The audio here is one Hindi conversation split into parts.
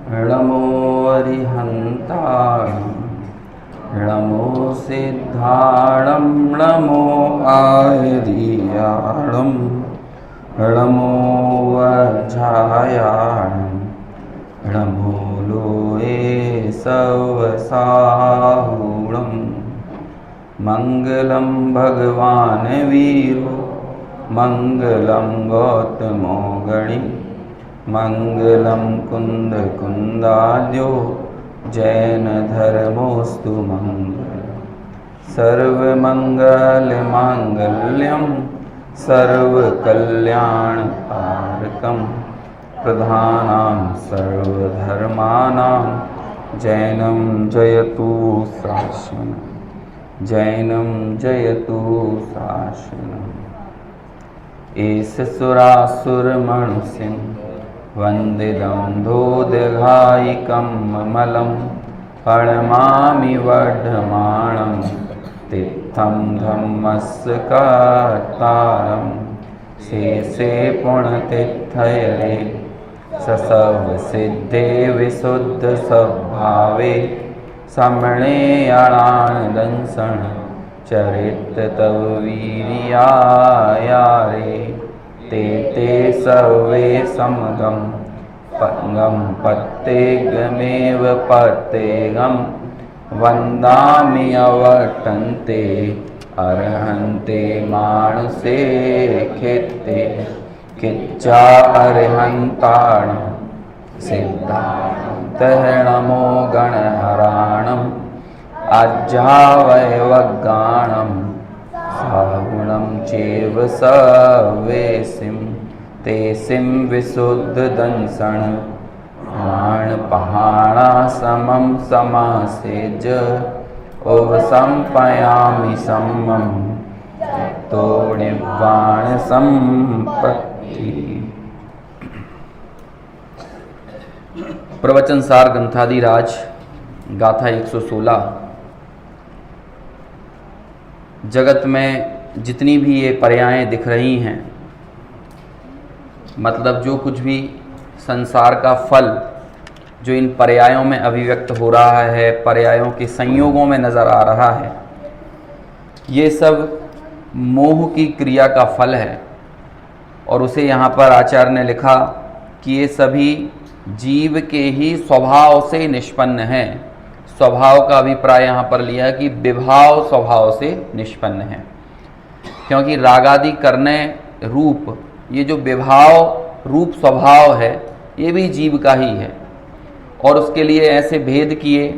नमो अरिहन्ताणं नमो सिद्धाणं नमो आयर्याणं नमो वज्रायाणं नमो लोये सवसाहुणं मङ्गलं भगवान् वीरो मङ्गलं गौतमो गणि मङ्गलं कुन्दकुन्दाद्यो जैनधर्मोऽस्तु मङ्गलम् सर्वमङ्गलमाङ्गल्यं सर्वकल्याणकारकं प्रधानं सर्वधर्माणां जैनं जयतु शासनं जैनं जयतु शासनम् एष सुरासुरमणुषिं वन्दितं दोदघायिकं ममलं प्रणमामि वर्धमानं तीर्थं धम्मस्य कर्तारं शेषे पुण्यतीर्थये ससर्वसिद्धे विशुद्धस्वभावे समणेयाणानदंसन् चरित तव वीर्यायारे ते ते सर्वे समगं पङ्गं पत्तेगमेव पत्तेगं वन्दामि अवर्तन्ते अर्हन्ते मानसे खित्ते किच्चा अर्हन्ताणं सिद्धान्तः नमो गणहराणम् आज्झावयवगाणं सागुणं चैव सवेसिं तेसिं विशुद्धदंसन् प्राणपहाणासमं समासेज उपसंपयामि सम्मं तो निर्वाणसम्पत्ति। प्रवचन सार ग्रंथादिराज गाथा 116। जगत में जितनी भी ये पर्यायें दिख रही हैं, मतलब जो कुछ भी संसार का फल जो इन पर्यायों में अभिव्यक्त हो रहा है, पर्यायों के संयोगों में नज़र आ रहा है, ये सब मोह की क्रिया का फल है। और उसे यहाँ पर आचार्य ने लिखा कि ये सभी जीव के ही स्वभाव से निष्पन्न हैं। स्वभाव का अभिप्राय यहाँ पर लिया कि विभाव स्वभाव से निष्पन्न है, क्योंकि रागादि करने रूप ये जो विभाव रूप स्वभाव है ये भी जीव का ही है। और उसके लिए ऐसे भेद किए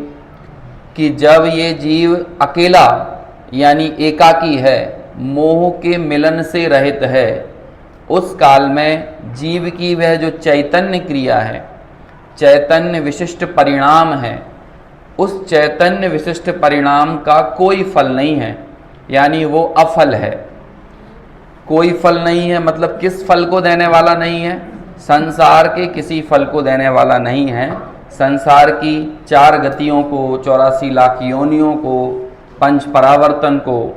कि जब ये जीव अकेला यानी एकाकी है, मोह के मिलन से रहित है, उस काल में जीव की वह जो चैतन्य क्रिया है, चैतन्य विशिष्ट परिणाम है, उस चैतन्य विशिष्ट परिणाम का कोई फल नहीं है, यानी वो अफल है। कोई फल नहीं है मतलब किस फल को देने वाला नहीं है? संसार के किसी फल को देने वाला नहीं है। संसार की 4 गतियों को, 84 लाख योनियों को, 5 परावर्तन को,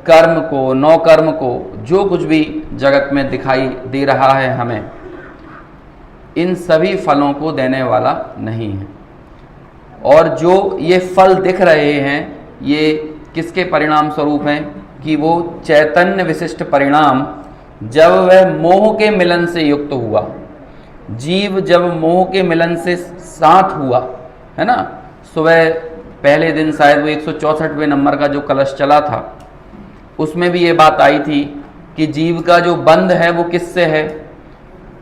कर्म को, 9 कर्म को, जो कुछ भी जगत में दिखाई दे रहा है हमें, इन सभी फलों को देने वाला नहीं है। और जो ये फल दिख रहे हैं ये किसके परिणाम स्वरूप हैं? कि वो चैतन्य विशिष्ट परिणाम जब वह मोह के मिलन से युक्त हुआ, जीव जब मोह के मिलन से साथ हुआ, है ना। सुबह पहले दिन शायद वो 164वें नंबर का जो कलश चला था उसमें भी ये बात आई थी कि जीव का जो बंध है वो किससे है?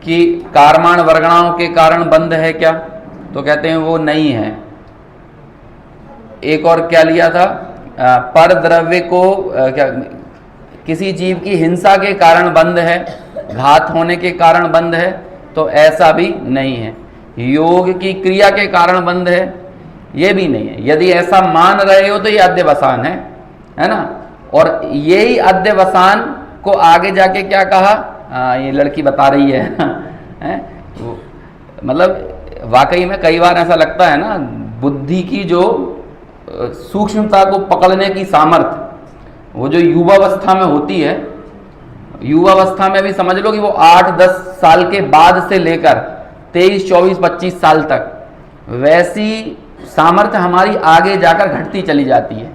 कि कार्माण वर्गणाओं के कारण बंध है क्या? तो कहते हैं वो नहीं है। एक और क्या लिया था? पर द्रव्य को क्या किसी जीव की हिंसा के कारण बंध है, घात होने के कारण बंध है, तो ऐसा भी नहीं है। योग की क्रिया के कारण बंध है, ये भी नहीं है। यदि ऐसा मान रहे हो तो ये अध्यवसान है ना। और यही अध्यवसान को आगे जाके क्या कहा? ये लड़की बता रही है, मतलब वाकई में कई बार ऐसा लगता है ना, बुद्धि की जो सूक्ष्मता को पकड़ने की सामर्थ्य वो जो युवावस्था में होती है, युवावस्था में भी समझ लो कि वो 8-10 साल के बाद से लेकर 23, 24, 25 साल तक, वैसी सामर्थ्य हमारी आगे जाकर घटती चली जाती है,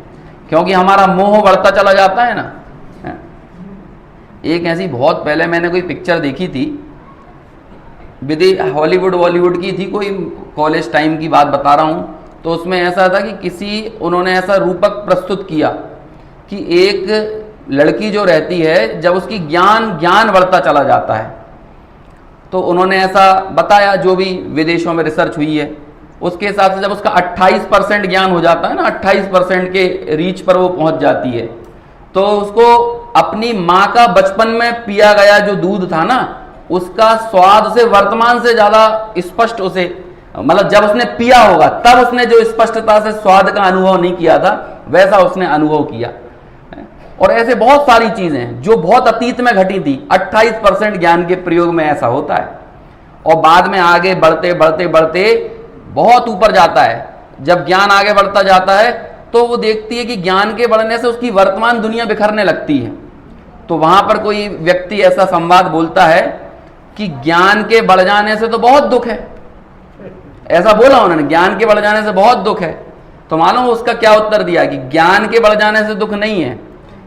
क्योंकि हमारा मोह बढ़ता चला जाता है ना। एक ऐसी बहुत पहले मैंने कोई पिक्चर देखी थी, हॉलीवुड बॉलीवुड की थी, कोई कॉलेज टाइम की बात बता रहा हूँ। तो उसमें ऐसा था कि उन्होंने ऐसा रूपक प्रस्तुत किया कि एक लड़की जो रहती है, जब उसकी ज्ञान बढ़ता चला जाता है, तो उन्होंने ऐसा बताया, जो भी विदेशों में रिसर्च हुई है उसके हिसाब से, जब उसका 28% ज्ञान हो जाता है ना, 28% के रीच पर वो पहुंच जाती है, तो उसको अपनी माँ का बचपन में पिया गया जो दूध था ना, उसका स्वाद से वर्तमान से ज्यादा स्पष्ट उसे, मतलब जब उसने पिया होगा तब उसने जो स्पष्टता से स्वाद का अनुभव नहीं किया था, वैसा उसने अनुभव किया। और ऐसे बहुत सारी चीजें हैं जो बहुत अतीत में घटी थी। 28% ज्ञान के प्रयोग में ऐसा होता है, और बाद में आगे बढ़ते बढ़ते बढ़ते बहुत ऊपर जाता है। जब ज्ञान आगे बढ़ता जाता है तो वो देखती है कि ज्ञान के बढ़ने से उसकी वर्तमान दुनिया बिखरने लगती है। तो वहां पर कोई व्यक्ति ऐसा संवाद बोलता है कि ज्ञान के बढ़ जाने से तो बहुत दुख है, ऐसा बोला उन्होंने, ज्ञान के बढ़ जाने से बहुत दुख है। तो मालूम उसका क्या उत्तर दिया कि ज्ञान के बढ़ जाने से दुख नहीं है,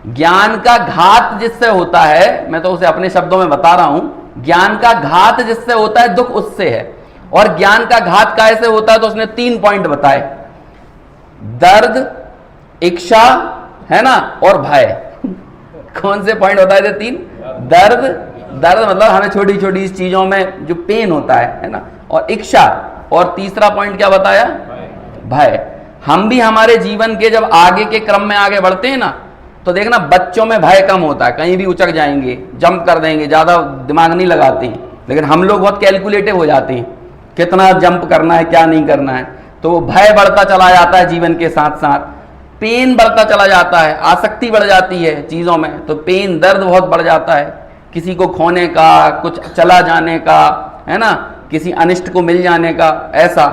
ज्ञान का घात जिससे होता है, मैं तो उसे अपने शब्दों में बता रहा हूं, ज्ञान का घात जिससे होता है दुख उससे है। और ज्ञान का घात कैसे होता है, तो उसने 3 पॉइंट बताए, दर्द, इच्छा, है ना, और भय। कौन से पॉइंट बताए थे? 3। दर्द मतलब हमें छोटी छोटी चीजों में जो पेन होता है ना, और इच्छा, और तीसरा पॉइंट क्या बताया? भय। हम भी हमारे जीवन के जब आगे के क्रम में आगे बढ़ते हैं ना, तो देखना बच्चों में भय कम होता है, कहीं भी उचक जाएंगे, जंप कर देंगे, ज्यादा दिमाग नहीं लगाते हैं। लेकिन हम लोग बहुत कैलकुलेटिव हो जाते हैं, कितना जंप करना है, क्या नहीं करना है। तो भय बढ़ता चला जाता है जीवन के साथ साथ, पेन बढ़ता चला जाता है, आसक्ति बढ़ जाती है चीजों में, तो पेन, दर्द बहुत बढ़ जाता है, किसी को खोने का, कुछ चला जाने का, है ना, किसी अनिष्ट को मिल जाने का, ऐसा।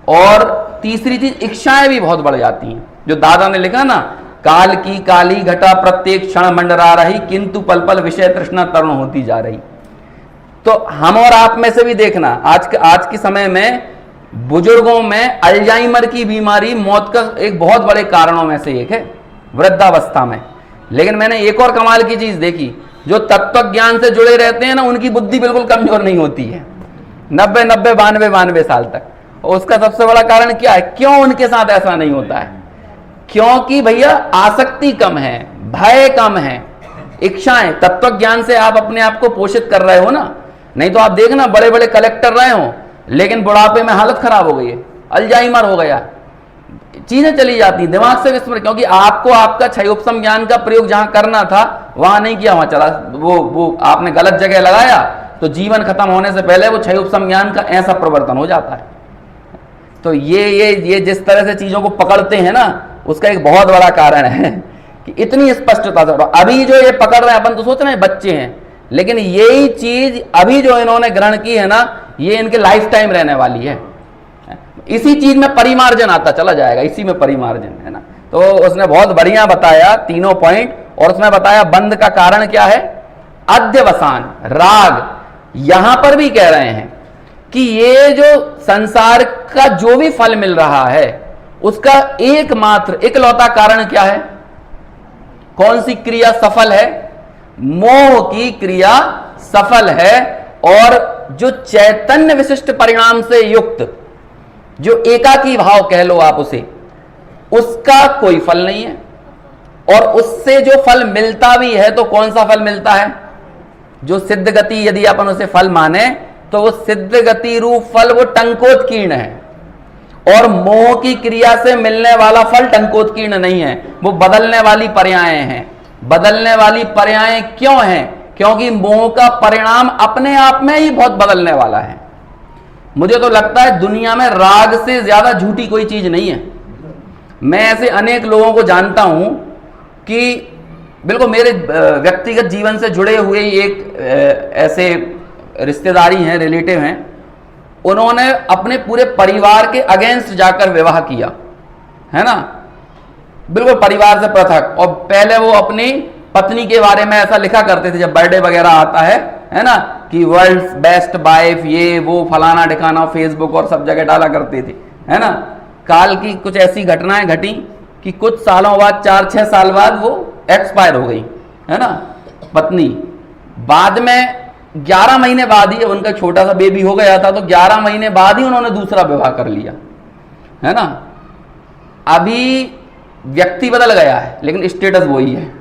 और तीसरी चीज, इच्छाएं भी बहुत बढ़ जाती हैं। जो दादा ने लिखा ना, काल की काली घटा प्रत्येक क्षण मंडरा रही, किंतु पल पल विषय तृष्णा तरुण होती जा रही। तो हम और आप में से भी देखना, आज के समय में बुजुर्गों में अल्जाइमर की बीमारी मौत का एक बहुत बड़े कारणों में से एक है, वृद्धावस्था में। लेकिन मैंने एक और कमाल की चीज देखी, जो तत्व ज्ञान से जुड़े रहते हैं ना, उनकी बुद्धि बिल्कुल कमजोर नहीं होती है 90, 92 साल तक। और उसका सबसे बड़ा कारण क्या है? क्यों उनके साथ ऐसा नहीं होता है? क्योंकि भैया आसक्ति कम है, भय कम है, इच्छाएं। तत्व ज्ञान से आप अपने आप को पोषित कर रहे हो ना, नहीं तो आप देखना बड़े बड़े कलेक्टर रहे हो, लेकिन बुढ़ापे में हालत खराब हो गई है, अल्जाइमर हो गया, चीजें चली जाती, दिमाग से विस्मृत, क्योंकि आपको आपका क्षयोपशम ज्ञान का प्रयोग जहां करना था वहां नहीं किया, वहां चला, वो आपने गलत जगह लगाया, तो जीवन खत्म होने से पहले वो क्षयोपशम ज्ञान का ऐसा प्रवर्तन हो जाता है। तो ये जिस तरह से चीजों को पकड़ते हैं ना, उसका एक बहुत बड़ा कारण है कि इतनी स्पष्टता से। अभी जो ये पकड़ रहे हैं, अपन तो सोच रहे हैं बच्चे हैं, लेकिन यही चीज अभी जो इन्होंने ग्रहण की है ना, ये इनके लाइफ टाइम रहने वाली है। इसी चीज में परिमार्जन आता चला जाएगा, इसी में परिमार्जन है ना। तो उसने बहुत बढ़िया बताया तीनों पॉइंट, और उसने बताया बंध का कारण क्या है? अध्यवसान, राग। यहां पर भी कह रहे हैं कि ये जो संसार का जो भी फल मिल रहा है, उसका एकमात्र इकलौता कारण क्या है? कौन सी क्रिया सफल है? मोह की क्रिया सफल है। और जो चैतन्य विशिष्ट परिणाम से युक्त, जो एकाकी भाव कह लो आप उसे, उसका कोई फल नहीं है। और उससे जो फल मिलता भी है, तो कौन सा फल मिलता है? जो सिद्ध गति, यदि अपन उसे फल माने, तो वो सिद्ध गति रूप फल वो टंकोत्कीर्ण है। और मोह की क्रिया से मिलने वाला फल टंकोत्कीर्ण नहीं है, वो बदलने वाली पर्यायें हैं। बदलने वाली पर्यायें क्यों हैं? क्योंकि मोह का परिणाम अपने आप में ही बहुत बदलने वाला है। मुझे तो लगता है दुनिया में राग से ज्यादा झूठी कोई चीज नहीं है। मैं ऐसे अनेक लोगों को जानता हूं कि बिल्कुल मेरे व्यक्तिगत जीवन से जुड़े हुए एक ऐसे रिश्तेदारी हैं, रिलेटिव हैं, उन्होंने अपने पूरे परिवार के अगेंस्ट जाकर विवाह किया, है ना, बिल्कुल परिवार से पृथक। और पहले वो अपनी पत्नी के बारे में ऐसा लिखा करते थे जब बर्थडे वगैरह आता है ना, कि वर्ल्ड्स बेस्ट वाइफ, ये वो फलाना ठिकाना, फेसबुक और सब जगह डाला करते थे, है ना। काल की कुछ ऐसी घटनाएं घटी कि कुछ सालों बाद, 4-6 साल बाद वो एक्सपायर हो गई, है ना, पत्नी। बाद में 11 महीने बाद ही, उनका छोटा सा बेबी हो गया था, तो 11 महीने बाद ही उन्होंने दूसरा विवाह कर लिया, है ना। अभी व्यक्ति बदल गया है लेकिन स्टेटस वही है।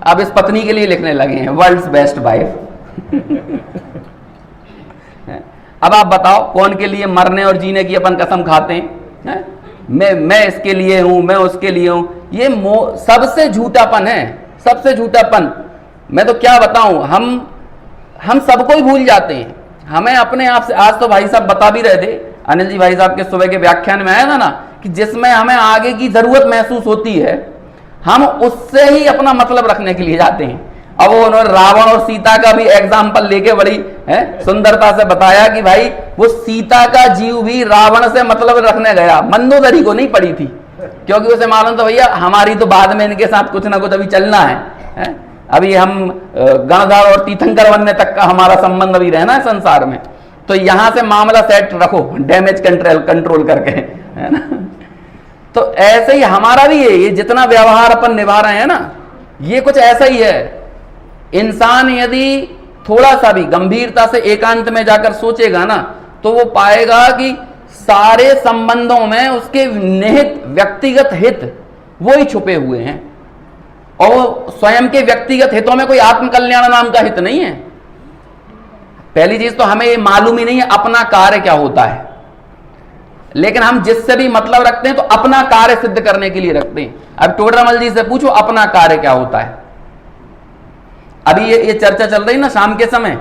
अब इस पत्नी के लिए लिखने लगे हैं वर्ल्ड्स बेस्ट वाइफ। अब आप बताओ कौन के लिए मरने और जीने की अपन कसम खाते हैं? मैं इसके लिए हूं, मैं उसके लिए हूं। ये सबसे झूठापन है, सबसे झूठापन। मैं तो क्या बताऊं, हम सबको ही भूल जाते हैं। हमें अपने आप से, आज तो भाई साहब बता भी रहे थे, अनिल जी भाई साहब के सुबह के व्याख्यान में आया था ना, कि जिसमें हमें आगे की जरूरत महसूस होती है, हम उससे ही अपना मतलब रखने के लिए जाते हैं। अब वो उन्होंने रावण और सीता का भी एग्जाम्पल लेके बड़ी सुंदरता से बताया कि भाई वो सीता का जीव भी रावण से मतलब रखने गया, मंदोदरी को नहीं पड़ी थी, क्योंकि उसे मालूम था भैया हमारी तो बाद में इनके साथ कुछ ना कुछ अभी चलना है। अभी हम गणधर और तीर्थंकर बनने तक का हमारा संबंध अभी रहना है संसार में, तो यहां से मामला सेट रखो, डैमेज कंट्रोल करके, है ना। तो ऐसे ही हमारा भी है, ये जितना व्यवहार अपन निभा रहे हैं ना, ये कुछ ऐसा ही है। इंसान यदि थोड़ा सा भी गंभीरता से एकांत में जाकर सोचेगा ना, तो वो पाएगा कि सारे संबंधों में उसके निहित व्यक्तिगत हित वो ही छुपे हुए हैं, और स्वयं के व्यक्तिगत हितों में कोई आत्मकल्याण नाम का हित नहीं है। पहली चीज तो हमें ये मालूम ही नहीं है अपना कार्य क्या होता है, लेकिन हम जिससे भी मतलब रखते हैं तो अपना कार्य सिद्ध करने के लिए रखते हैं। अब टोडरमल जी से पूछो अपना कार्य क्या होता है। अभी ये चर्चा चल रही ना शाम के समय,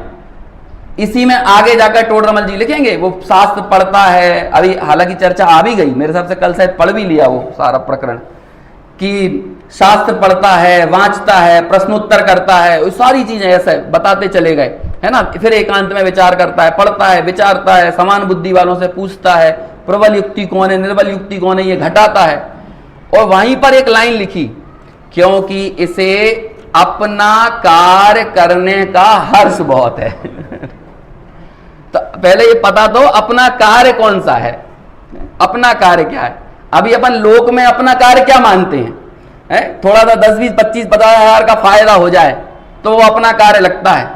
इसी में आगे जाकर टोडरमल जी लिखेंगे, वो शास्त्र पढ़ता है। अभी हालांकि चर्चा आ भी गई, मेरे हिसाब से कल शायद पढ़ भी लिया वो सारा प्रकरण, कि शास्त्र पढ़ता है, वांचता है, प्रश्नोत्तर करता है, वो सारी चीजें ऐसे बताते चले गए, है ना। फिर एकांत में विचार करता है, पढ़ता है, विचारता है, समान बुद्धि वालों से पूछता है, प्रबल युक्ति कौन है, निर्बल युक्ति कौन है, ये घटाता है। और वहीं पर एक लाइन लिखी, क्योंकि इसे अपना कार्य करने का हर्ष बहुत है। तो पहले ये पता दो अपना कार्य कौन सा है, अपना कार्य क्या है। अभी अपन लोक में अपना कार्य क्या मानते हैं? थोड़ा सा 10, 20, 25, 50 हजार का फायदा हो जाए तो वो अपना कार्य लगता है।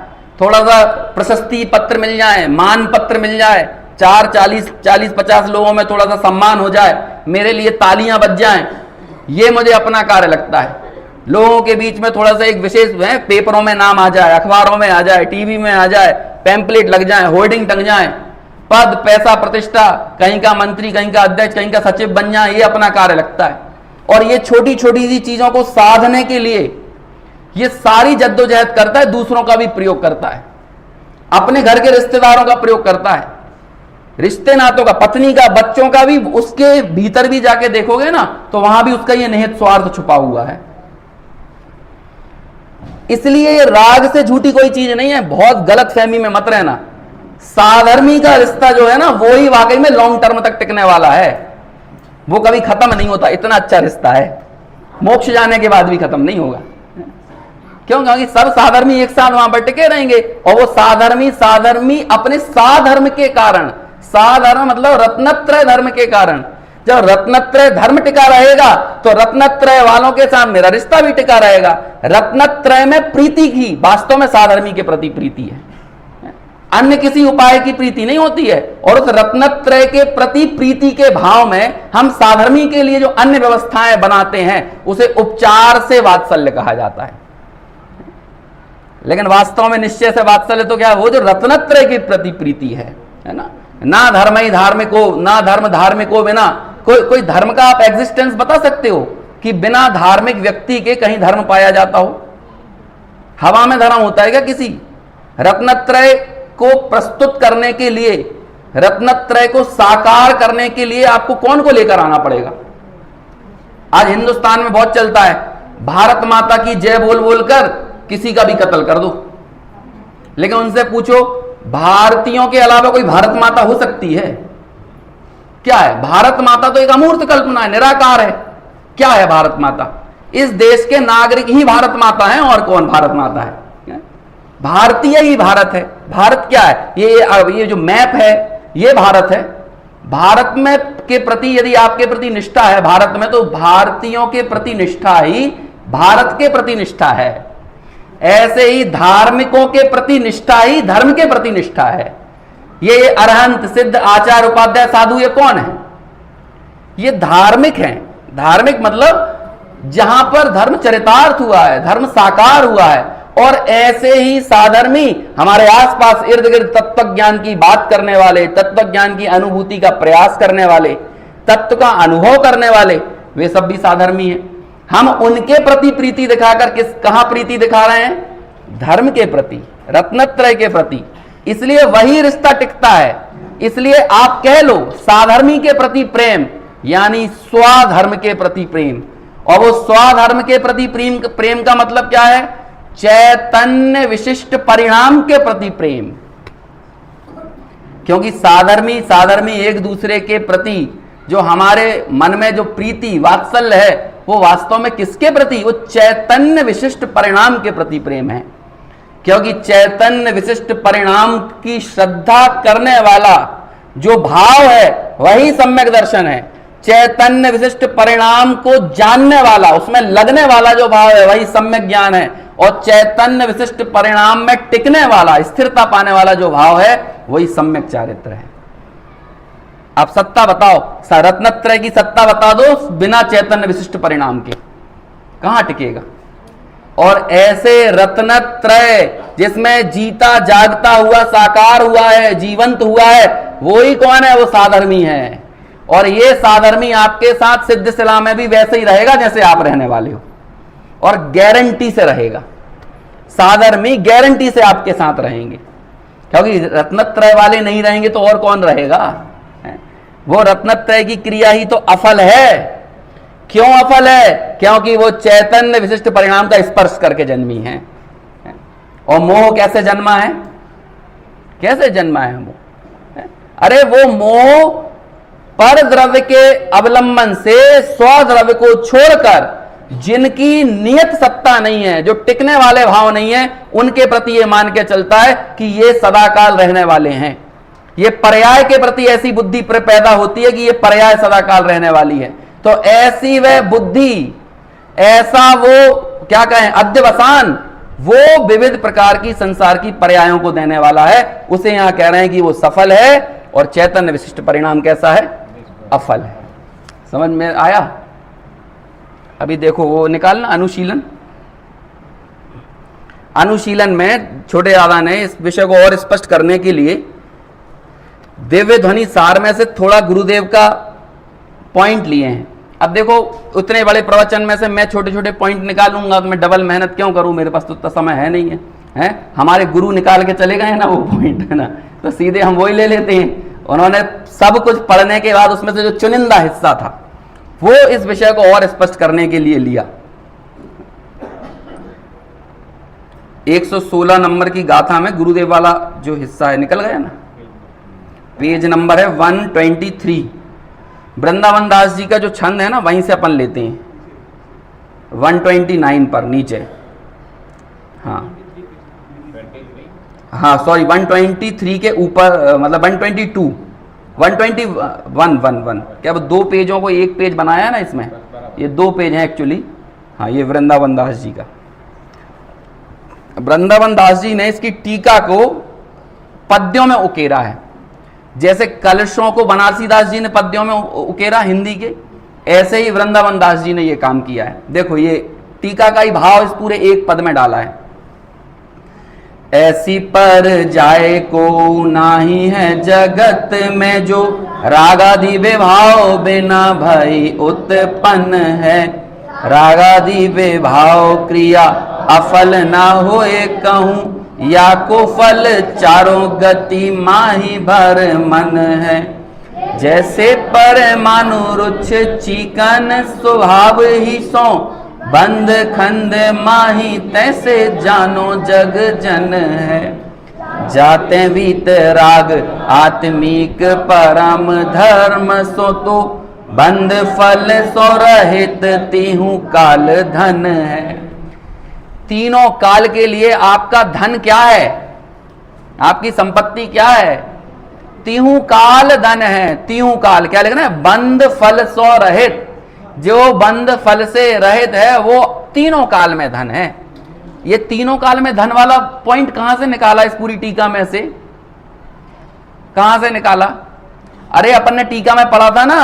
थोड़ा सा प्रशस्ति पत्र मिल जाए, मान पत्र मिल जाए, 40-50 लोगों में थोड़ा सा सम्मान हो जाए, मेरे लिए तालियां बज जाएं, ये मुझे अपना कार्य लगता है। लोगों के बीच में थोड़ा सा एक विशेष पेपरों में नाम आ जाए, अखबारों में आ जाए, टीवी में आ जाए, पैम्पलेट लग जाए, होर्डिंग टंग जाए, पद, पैसा, प्रतिष्ठा, कहीं का मंत्री, कहीं का अध्यक्ष, कहीं का सचिव बन जाए, ये अपना कार्य लगता है। और ये छोटी छोटी सी चीजों को साधने के लिए ये सारी जद्दोजहद करता है, दूसरों का भी प्रयोग करता है, अपने घर के रिश्तेदारों का प्रयोग करता है, रिश्ते नातों का, पत्नी का, बच्चों का भी। उसके भीतर भी जाके देखोगे ना तो वहां भी उसका ये निहित स्वार्थ छुपा हुआ है। इसलिए ये राग से झूठी कोई चीज नहीं है, बहुत गलत फहमी में मत रहना। साधर्मी का रिश्ता जो है ना, वो ही वाकई में लॉन्ग टर्म तक टिकने वाला है, वो कभी खत्म नहीं होता। इतना अच्छा रिश्ता है, मोक्ष जाने के बाद भी खत्म नहीं होगा। क्यों? क्योंकि सब साधर्मी एक साथ वहां पर टिके रहेंगे, और वो साधर्मी अपने साधर्म के कारण, साधर्म मतलब रत्नत्रय धर्म के कारण, जब रत्नत्रय धर्म टिका रहेगा तो रत्नत्रय वालों के साथ मेरा रिश्ता भी टिका रहेगा। रत्नत्रय में प्रीति की, वास्तव में साधर्मी के प्रति प्रीति है, अन्य किसी उपाय की प्रीति नहीं होती है। और उस रत्नत्रय के प्रति प्रीति के भाव में हम साधर्मी के लिए जो अन्य व्यवस्थाएं बनाते हैं उसे उपचार से वात्सल्य कहा जाता है। लेकिन वास्तव में निश्चय से वात्सल्य तो क्या है? वो जो रत्नत्रय के प्रति प्रीति है ना। ना धर्म ही धार्मिको, ना धर्म धार्मिको बिना। कोई धर्म का आप एग्जिस्टेंस बता सकते हो कि बिना धार्मिक व्यक्ति के कहीं धर्म पाया जाता हो? हवा में धर्म होता है क्या किसी? रत्नत्रय को प्रस्तुत करने के लिए, रत्नत्रय को साकार करने के लिए आपको कौन को लेकर आना पड़ेगा? आज हिंदुस्तान में बहुत चलता है, भारत माता की जय बोल बोलकर किसी का भी कत्ल कर दो। लेकिन उनसे पूछो भारतीयों के अलावा कोई भारत माता हो सकती है? क्या है भारत माता? तो एक अमूर्त कल्पना है, निराकार है। क्या है भारत माता? इस देश के नागरिक ही भारत माता हैं, और कौन भारत माता है? भारतीय ही भारत है। भारत क्या है? ये जो मैप है ये भारत है। भारत में के प्रति यदि आपके प्रति निष्ठा है भारत में, तो भारतीयों के प्रति निष्ठा ही भारत के प्रति निष्ठा है। ऐसे ही धार्मिकों के प्रति निष्ठा ही धर्म के प्रति निष्ठा है। ये अरहंत, सिद्ध, आचार्य, उपाध्याय, साधु, ये कौन है? ये धार्मिक हैं। धार्मिक मतलब जहां पर धर्म चरितार्थ हुआ है, धर्म साकार हुआ है। और ऐसे ही साधर्मी हमारे आसपास इर्द गिर्द तत्व ज्ञान की बात करने वाले, तत्व ज्ञान की अनुभूति का प्रयास करने वाले, तत्व का अनुभव करने वाले, वे सब भी साधर्मी हैं। हम उनके प्रति प्रीति दिखाकर कहां प्रीति दिखा रहे हैं? धर्म के प्रति, रत्नत्रय के प्रति। इसलिए वही रिश्ता टिकता है। इसलिए आप कह लो साधर्मी के प्रति प्रेम यानी स्वधर्म के प्रति प्रेम। और वो स्वधर्म के प्रति प्रेम का मतलब क्या है? चैतन्य विशिष्ट परिणाम के प्रति प्रेम। क्योंकि साधर्मी एक दूसरे के प्रति जो हमारे मन में जो प्रीति वात्सल्य है, वो वास्तव में किसके प्रति? वो चैतन्य विशिष्ट परिणाम के प्रति प्रेम है। क्योंकि चैतन्य विशिष्ट परिणाम की श्रद्धा करने वाला जो भाव है वही सम्यक दर्शन है। चैतन्य विशिष्ट परिणाम को जानने वाला, उसमें लगने वाला जो भाव है वही सम्यक ज्ञान है। और चैतन्य विशिष्ट परिणाम में टिकने वाला, स्थिरता पाने वाला जो भाव है वही सम्यक चारित्र है। आप सत्ता बताओ, रत्नत्रय की सत्ता बता दो बिना चैतन्य विशिष्ट परिणाम के, कहां टिकेगा? और ऐसे रत्नत्रय जिसमें जीता जागता हुआ साकार हुआ है, जीवंत हुआ है, वो ही कौन है? वो साधर्मी है। और ये साधर्मी आपके साथ सिद्ध शिला में भी वैसे ही रहेगा जैसे आप रहने वाले हो, और गारंटी से रहेगा। साधर्मी गारंटी से आपके साथ रहेंगे। क्योंकि रत्नत्रय वाले नहीं रहेंगे तो और कौन रहेगा? वो रत्नत्रय की क्रिया ही तो अफल है। क्यों अफल है? क्योंकि वो चैतन्य विशिष्ट परिणाम का स्पर्श करके जन्मी है। और मोह कैसे जन्मा है? कैसे जन्मा है मोह? अरे वो मोह पर द्रव्य के अवलंबन से स्वद्रव्य को छोड़कर जिनकी नियत सत्ता नहीं है, जो टिकने वाले भाव नहीं है, उनके प्रति ये मान के चलता है कि ये सदाकाल रहने वाले हैं। ये पर्याय के प्रति ऐसी बुद्धि पैदा होती है कि ये पर्याय सदाकाल रहने वाली है। तो ऐसी वह बुद्धि, ऐसा वो क्या कहें अध्यवसान, वो विविध प्रकार की संसार की पर्यायों को देने वाला है। उसे यहां कह रहे हैं कि वो सफल है। और चैतन्य विशिष्ट परिणाम कैसा है? अफल है। समझ में आया? अभी देखो वो निकालना अनुशीलन। अनुशीलन में छोटे दादा ने इस विषय को और स्पष्ट करने के लिए दिव्य ध्वनि सार में से थोड़ा गुरुदेव का पॉइंट लिए हैं। अब देखो उतने बड़े प्रवचन में से मैं छोटे छोटे पॉइंट निकालूंगा तो मैं डबल मेहनत क्यों करूं? मेरे पास तो उतना समय है नहीं है। हमारे गुरु निकाल के चले गए ना वो पॉइंट, है ना, तो सीधे हम वही ले लेते हैं। उन्होंने सब कुछ पढ़ने के बाद उसमें से जो चुनिंदा हिस्सा था वो इस विषय को और स्पष्ट करने के लिए लिया। 116 नंबर की गाथा में गुरुदेव वाला जो हिस्सा है निकल गया ना, पेज नंबर है 123। वृंदावन दास जी का जो छंद है ना वहीं से अपन लेते हैं, 129 पर नीचे। हाँ सॉरी 123 के ऊपर, मतलब 121 क्या वो दो पेजों को एक पेज बनाया ना इसमें, ये दो पेज हैं एक्चुअली। हाँ ये वृंदावन दास जी का, वृंदावन दास जी ने इसकी टीका को पद्यों में उकेरा है। जैसे कलशों को बनारसी दास जी ने पद्यों में उकेरा हिंदी के, ऐसे ही वृंदावन दास जी ने ये काम किया है। देखो ये टीका का ही भाव इस पूरे एक पद में डाला है। ऐसी पर जाए को नाही है जगत में जो रागादि विभाव बिना भई उत्पन्न है। रागादि विभाव क्रिया अफल ना होए कहूं, या को फल चारों गति माही भर मन है। जैसे परमाणु रुच चिकन स्वभाव ही सो, बंद खंड माही तैसे जानो जग जन है। जाते वीत राग आत्मिक परम धर्म सो, तो बंद फल सो रहित तिहु काल धन है। तीनों काल के लिए आपका धन क्या है, आपकी संपत्ति क्या है? तीहू काल धन है। तीहू काल क्या लिखना है? बंद फल सो रहित। जो बंद फल से रहित है वो तीनों काल में धन है। ये तीनों काल में धन वाला पॉइंट कहां से निकाला इस पूरी टीका में से? कहां से निकाला? अरे अपन ने टीका में पढ़ा था ना,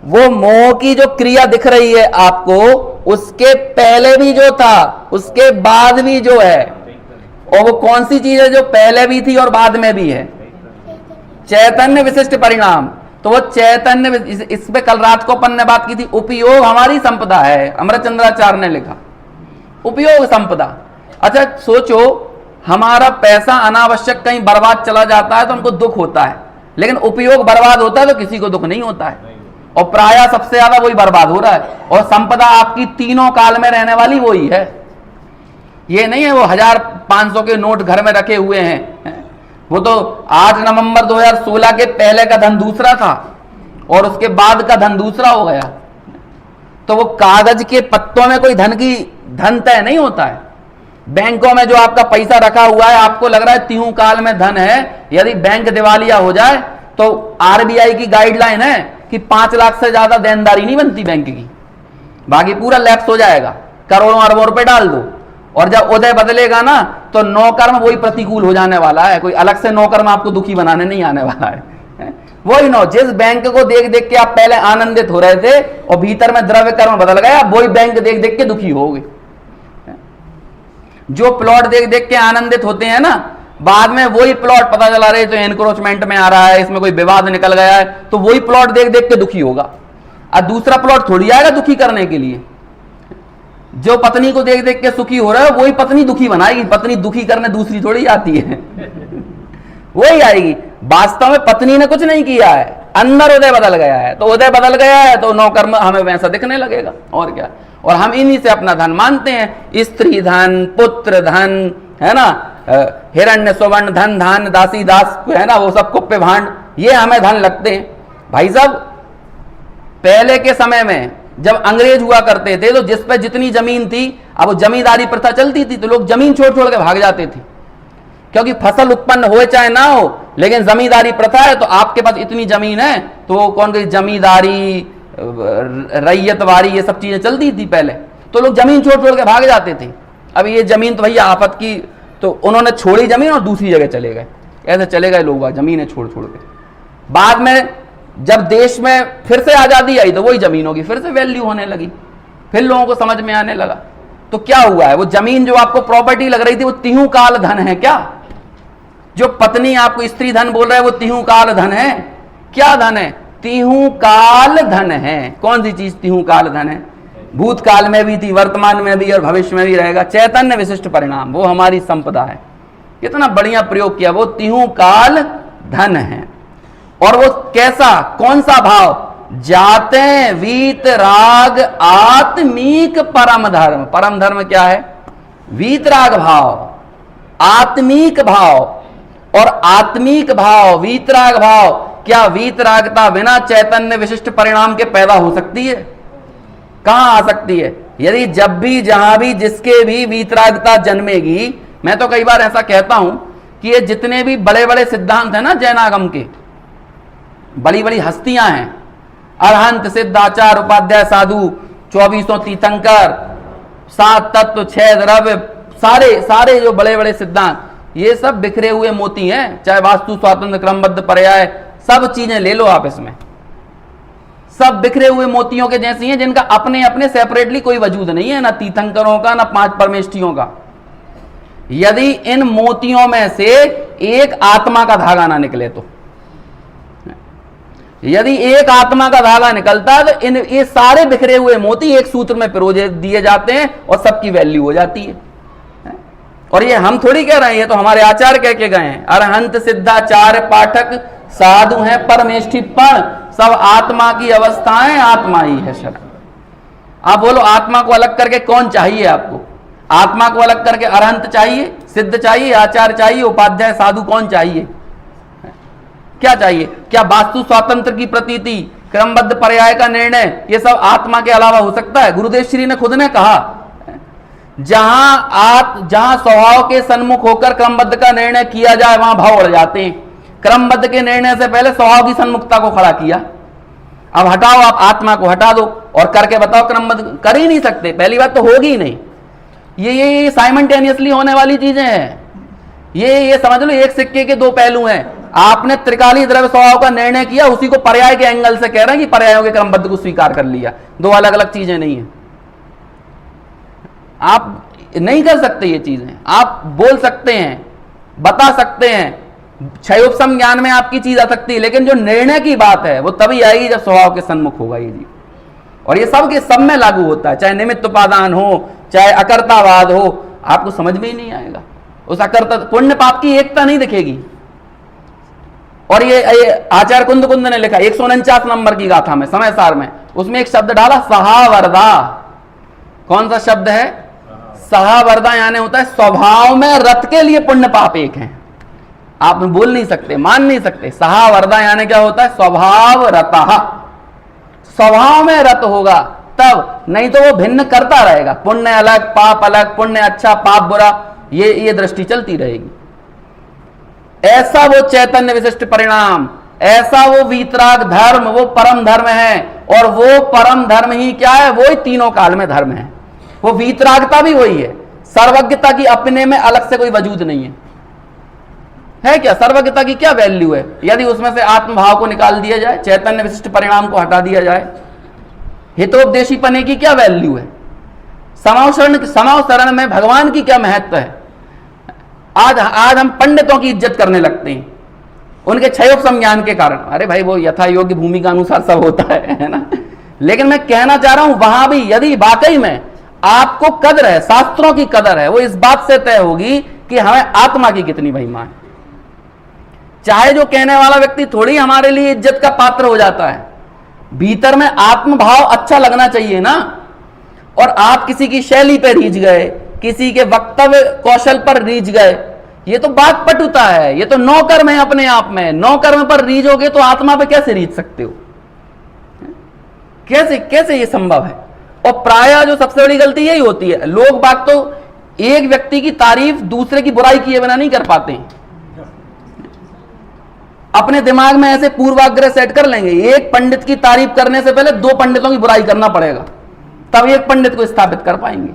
वो मोह की जो क्रिया दिख रही है आपको, उसके पहले भी जो था उसके बाद भी जो है, और वो कौन सी चीज है जो पहले भी थी और बाद में भी है? चैतन्य विशिष्ट परिणाम। तो वो चैतन्य, इस पे कल रात को अपन ने बात की थी, उपयोग हमारी संपदा है। अमरचंद्राचार्य ने लिखा उपयोग संपदा। अच्छा सोचो, हमारा पैसा अनावश्यक कहीं बर्बाद चला जाता है तो हमको दुख होता है, लेकिन उपयोग बर्बाद होता है तो किसी को दुख नहीं होता है, और प्रायः सबसे ज्यादा वही बर्बाद हो रहा है। और संपदा आपकी तीनों काल में रहने वाली वही है। ये नहीं है वो 1500 के नोट घर में रखे हुए हैं, वो तो 8 नवंबर 2016 के पहले का धन दूसरा था और उसके बाद का धन दूसरा हो गया। तो वो कागज के पत्तों में कोई धन तय नहीं होता है। बैंकों में जो आपका पैसा रखा हुआ है, आपको लग रहा है तीहू काल में धन है, यदि बैंक दिवालिया हो जाए तो आरबीआई की गाइडलाइन है कि 5 लाख से ज्यादा देनदारी नहीं बनती बैंक की, बाकी पूरा लैप्स हो जाएगा, करोड़ों अरबों रुपए डाल दो। और जब उदय बदलेगा ना तो नौकर्म वही प्रतिकूल हो जाने वाला है, कोई अलग से नौकर्म आपको दुखी बनाने नहीं आने वाला है। वही नो, जिस बैंक को देख देख के आप पहले आनंदित हो रहे थे और भीतर में द्रव्य कर्म बदल गया, वही बैंक देख देख के दुखी होगे। जो प्लॉट देख देख के आनंदित होते हैं ना, बाद में वही प्लॉट पता चला रहे तो एनक्रोचमेंट में आ रहा है, इसमें कोई विवाद निकल गया है, तो वही प्लॉट देख देख के दुखी होगा। और दूसरा प्लॉट थोड़ी आएगा दुखी करने के लिए। जो पत्नी को देख देख के सुखी हो रहा है वही पत्नी दुखी बनाएगी, पत्नी दुखी करने दूसरी थोड़ी आती है, वही आएगी। वास्तव में पत्नी ने कुछ नहीं किया है, अंदर उदय बदल गया है, तो उदय बदल गया है तो नौकर्म हमें वैसा दिखने लगेगा, और क्या। और हम इन्हीं से अपना धन मानते हैं, स्त्री धन, पुत्र धन, है ना, हिरण्य सुवर्ण धन, धान दासी दास, है ना, वो सब कुप्पे भांड, ये हमें धन लगते हैं। भाई साहब, पहले के समय में जब अंग्रेज हुआ करते थे तो जिस पे जितनी जमीन थी, अब वो जमींदारी प्रथा चलती थी तो लोग जमीन छोड़ छोड़ के भाग जाते थे, क्योंकि फसल उत्पन्न हो चाहे ना हो, लेकिन जमींदारी प्रथा है तो आपके पास इतनी जमीन है तो कौन कही जमींदारी, रैयतवारी, ये सब चीजें चलती थी पहले, तो लोग जमीन छोड़ छोड़ के भाग जाते थे। अब ये जमीन तो भैया आफत की, तो उन्होंने छोड़ी जमीन और दूसरी जगह चले गए, ऐसे चले गए लोग जमीनें छोड़ छोड़ के। बाद में जब देश में फिर से आजादी आई तो वही जमीनों की फिर से वैल्यू होने लगी, फिर लोगों को समझ में आने लगा। तो क्या हुआ है, वो जमीन जो आपको प्रॉपर्टी लग रही थी वो तीहू काल धन है क्या? जो पत्नी आपको स्त्री धन बोल रहा है वो तीहू काल धन है? क्या धन है? तीहू काल धन है। कौन सी चीज तीहू काल धन है? भूतकाल में भी थी, वर्तमान में भी और भविष्य में भी रहेगा। चैतन्य विशिष्ट परिणाम, वो हमारी संपदा है। कितना बढ़िया प्रयोग किया, वो तीहू काल धन है। और वो कैसा, कौन सा भाव? जाते वीत राग आत्मिक परम धर्म। परम धर्म क्या है? वीतराग भाव, आत्मिक भाव। और आत्मिक भाव, वीतराग भाव, क्या वीतरागता बिना चैतन्य विशिष्ट परिणाम के पैदा हो सकती है? कहां आ सकती है? यदि जब भी जहां भी जिसके भी वीतरागता जन्मेगी, मैं तो कई बार ऐसा कहता हूं कि ये जितने भी बड़े बड़े सिद्धांत हैं ना जैनागम के, बड़ी बड़ी हस्तियां हैं, अरहंत, सिद्धाचार्य, उपाध्याय, साधु, 2400 तीर्थंकर, 7 तत्व, 6 द्रव्य, सारे जो बड़े बड़े सिद्धांत, ये सब बिखरे हुए मोती हैं। चाहे वास्तु, स्वातंत्र, क्रमबद्ध, पर्याय, सब चीजें ले लो आप, इसमें सब बिखरे हुए मोतियों के जैसी हैं, जिनका अपने अपने सेपरेटली कोई वजूद नहीं है, ना तीर्थंकरों का, ना 5 परमेष्ठियों का। यदि इन मोतियों में से एक आत्मा का धागा ना निकले, तो यदि एक आत्मा का धागा निकलता है तो ये सारे बिखरे हुए मोती एक सूत्र में पिरो दिए जाते हैं और सबकी वैल्यू हो जाती है। और ये हम थोड़ी कह रहे हैं, ये तो हमारे आचार्य कह के गए हैं। अरहंत, सिद्धाचार्य, पाठक, साधु हैं, परमेष्ठी पण, सब आत्मा की अवस्थाएं, आत्मा ही है शरण। आप बोलो आत्मा को अलग करके कौन चाहिए आपको? आत्मा को अलग करके अरहंत चाहिए, सिद्ध चाहिए, आचार्य चाहिए, उपाध्याय, साधु कौन चाहिए? क्या चाहिए? क्या वास्तु स्वातंत्र की प्रतीति, क्रमबद्ध पर्याय का निर्णय, ये सब आत्मा के अलावा हो सकता है? गुरुदेव श्री ने खुद ने कहा, जहां स्वभाव के सन्मुख होकर क्रमबद्ध का निर्णय किया जाए वहां भाव बढ़ जाते हैं। क्रमबद्ध के निर्णय से पहले स्वभाव की सन्मुखता को खड़ा किया। अब हटाओ, आप आत्मा को हटा दो और करके बताओ क्रमबद्ध। कर ही नहीं सकते, पहली बात तो होगी ही नहीं। ये साइमल्टेनियसली होने वाली चीजें हैं। ये समझ लो एक सिक्के के दो पहलू हैं। आपने त्रिकाली द्रव्य स्वभाव का निर्णय किया, उसी को पर्याय के एंगल से कह रहे हैं कि पर्यायों के क्रमबद्ध को स्वीकार कर लिया। दो अलग अलग चीजें नहीं है। आप नहीं कर सकते ये चीजें। आप बोल सकते हैं, बता सकते हैं, क्षयोपम ज्ञान में आपकी चीज आ सकती है, लेकिन जो निर्णय की बात है वो तभी आएगी जब स्वभाव के सन्मुख होगा ये जी। और ये सब के सब में लागू होता है, चाहे निमित्त उपादान हो, चाहे अकर्तावाद हो। आपको समझ में ही नहीं आएगा। उस अकर्ता पुण्य पाप की एकता नहीं दिखेगी। और ये आचार्य कुंद ने लिखा 149 नंबर की गाथा में, समय सार में, उसमें एक शब्द डाला सहावरदा। कौन सा शब्द है? सहावरदा। यानी होता है स्वभाव में रत के लिए पुण्य पाप एक है। आप बोल नहीं सकते, मान नहीं सकते। सहावरदा यानी क्या होता है? स्वभाव रतः। स्वभाव में रत होगा तब, नहीं तो वो भिन्न करता रहेगा। पुण्य अलग, पाप अलग, पुण्य अच्छा, पाप बुरा, ये दृष्टि चलती रहेगी। ऐसा वो चैतन्य विशिष्ट परिणाम, ऐसा वो वीतराग धर्म, वो परम धर्म है। और वो परम धर्म ही क्या है? वो ही तीनों काल में धर्म है। वो वीतरागता भी वही है। सर्वज्ञता की अपने में अलग से कोई वजूद नहीं है क्या? सर्वज्ञता की क्या वैल्यू है? यदि उसमें से आत्मभाव को निकाल दिया जाए, चैतन्य विशिष्ट परिणाम को हटा दिया जाए, हितोपदेशी पने की क्या वैल्यू है? समाव शरण में भगवान की क्या महत्व है? आज हम पंडितों की इज्जत करने लगते हैं उनके क्षयोपम ज्ञान के कारण। अरे भाई, वो यथा योग्य भूमि का अनुसार सब होता है ना। लेकिन मैं कहना चाह रहा हूं, वहां भी यदि वाकई में आपको कदर है, शास्त्रों की कदर है, वो इस बात से तय होगी कि हमें आत्मा की कितनी महिमा है। चाहे जो कहने वाला व्यक्ति थोड़ी हमारे लिए इज्जत का पात्र हो जाता है। भीतर में आत्मभाव अच्छा लगना चाहिए ना। और आप किसी की शैली पर रीझ गए, किसी के वक्तव्य कौशल पर रीझ गए, ये तो बात पटुता है। ये तो नौकर्म है अपने आप में। नौकर्म पर रीझोगे तो आत्मा पे कैसे रीझ सकते हो? कैसे ये संभव है? और प्रायः जो सबसे बड़ी गलती यही होती है, लोग बात तो एक व्यक्ति की तारीफ दूसरे की बुराई किए बिना नहीं कर पाते हैं। अपने दिमाग में ऐसे पूर्वाग्रह सेट कर लेंगे, एक पंडित की तारीफ करने से पहले दो पंडितों की बुराई करना पड़ेगा, तब एक पंडित को स्थापित कर पाएंगे।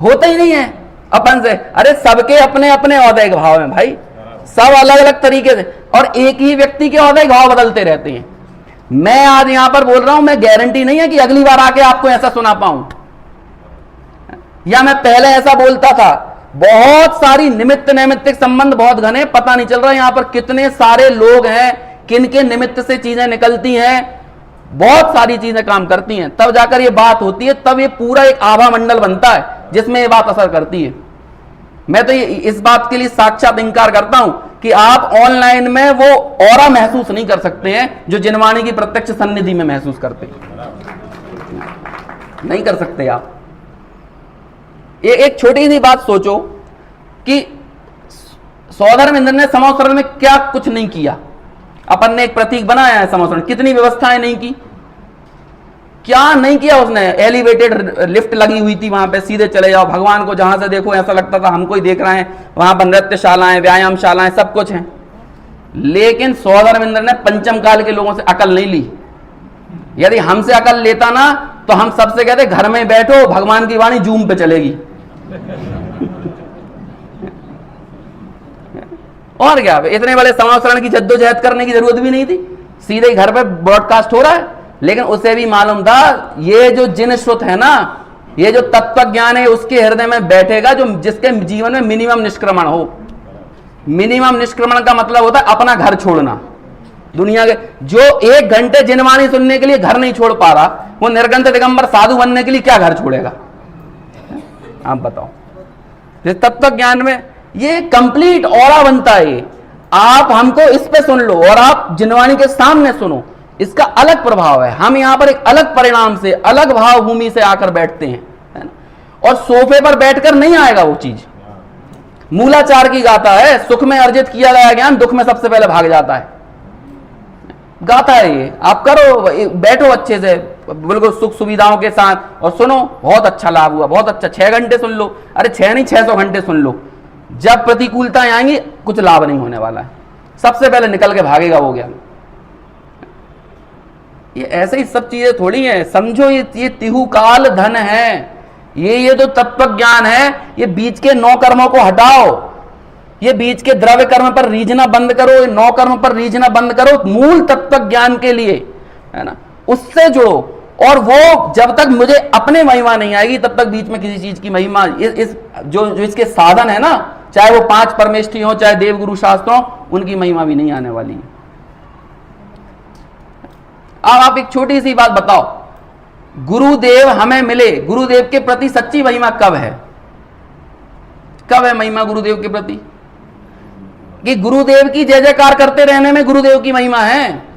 होता ही नहीं है अपन से। अरे सबके अपने अपने औदैहिक भाव हैं भाई, सब अलग अलग तरीके से, और एक ही व्यक्ति के औदैहिक भाव बदलते रहते हैं। मैं आज यहां पर बोल रहा हूं, मैं गारंटी नहीं है कि अगली बार आके आपको ऐसा सुना पाऊं, या मैं पहले ऐसा बोलता था। बहुत सारी निमित्त नैमित्तिक संबंध बहुत घने, पता नहीं चल रहा यहां पर कितने सारे लोग हैं, किन के निमित्त से चीजें निकलती हैं, बहुत सारी चीजें काम करती हैं, तब जाकर ये बात होती है, तब ये पूरा एक आभा मंडल बनता है जिसमें ये बात असर करती है। मैं तो इस बात के लिए साक्षात इंकार करता हूं कि आप ऑनलाइन में वो ऑरा महसूस नहीं कर सकते हैं जो जिनवाणी की प्रत्यक्ष सन्निधि में महसूस करते हैं। नहीं कर सकते आप। एक छोटी सी बात सोचो कि सौधर्म इंद्र ने समावसरण में क्या कुछ नहीं किया। अपन ने एक प्रतीक बनाया है समावसरण, कितनी व्यवस्थाएं नहीं की, क्या नहीं किया उसने। एलिवेटेड लिफ्ट लगी हुई थी वहां पे, सीधे चले जाओ, भगवान को जहां से देखो ऐसा लगता था हमको ही देख रहे हैं। वहां पर नृत्यशालाएं, व्यायामशालाएं, सब कुछ है। लेकिन सौधर्म इंद्र ने पंचम काल के लोगों से अकल नहीं ली। यदि हमसे अकल लेता ना तो हम सबसे कहते घर में बैठो, भगवान की वाणी जूम पे चलेगी। और क्या, इतने बड़े समावसरण की जद्दोजहद करने की जरूरत भी नहीं थी, सीधे घर पे ब्रॉडकास्ट हो रहा है। लेकिन उसे भी मालूम था ये जो जिन श्रुत है ना, ये जो तत्व ज्ञान है उसके हृदय में बैठेगा, जो जिसके जीवन में मिनिमम निष्क्रमण हो। मिनिमम निष्क्रमण का मतलब होता है अपना घर छोड़ना। दुनिया के जो 1 घंटे जिनवाणी सुनने के लिए घर नहीं छोड़ पा रहा, वो निर्गंथ दिगंबर साधु बनने के लिए क्या घर छोड़ेगा? आप बताओ। तत्व ज्ञान में ये कंप्लीट ऑरा बनता है। आप हमको इस पे सुन लो और आप जिनवाणी के सामने सुनो, इसका अलग प्रभाव है। हम यहां पर एक अलग परिणाम से, अलग भाव भूमि से आकर बैठते हैं, है ना? और सोफे पर बैठकर नहीं आएगा वो चीज। मूलाचार की गाथा है, सुख में अर्जित किया गया ज्ञान दुख में सबसे पहले भाग जाता है। गाथा है ये, आप करो, बैठो अच्छे से, बिल्कुल सुख सुविधाओं के साथ, और सुनो बहुत अच्छा लाभ हुआ, बहुत अच्छा, 6 घंटे सुन लो, अरे 6 नहीं 600 घंटे सुन लो। जब प्रतिकूलताएं आएंगी कुछ लाभ नहीं होने वाला है, सबसे पहले निकल के भागेगा वो ज्ञान। ये ऐसे ही सब चीजें थोड़ी हैं, समझो ये तिहु काल धन है, ये तो तत्व ज्ञान है। ये बीच के 9 कर्मों को हटाओ, ये बीच के द्रव्य कर्म पर रीझना बंद करो, ये 9 कर्म पर रीझना बंद करो, मूल तत्व ज्ञान के लिए, है ना, उससे जुड़ो। और वो जब तक मुझे अपने महिमा नहीं आएगी तब तक बीच में किसी चीज की महिमा, इस जो इसके साधन है ना, चाहे वो 5 परमेष्ठी हो, चाहे देवगुरु शास्त्र हो, उनकी महिमा भी नहीं आने वाली है। अब आप एक छोटी सी बात बताओ, गुरुदेव हमें मिले, गुरुदेव के प्रति सच्ची महिमा कब है? कब है महिमा गुरुदेव के प्रति? कि गुरुदेव की जय जयकार करते रहने में गुरुदेव की महिमा है,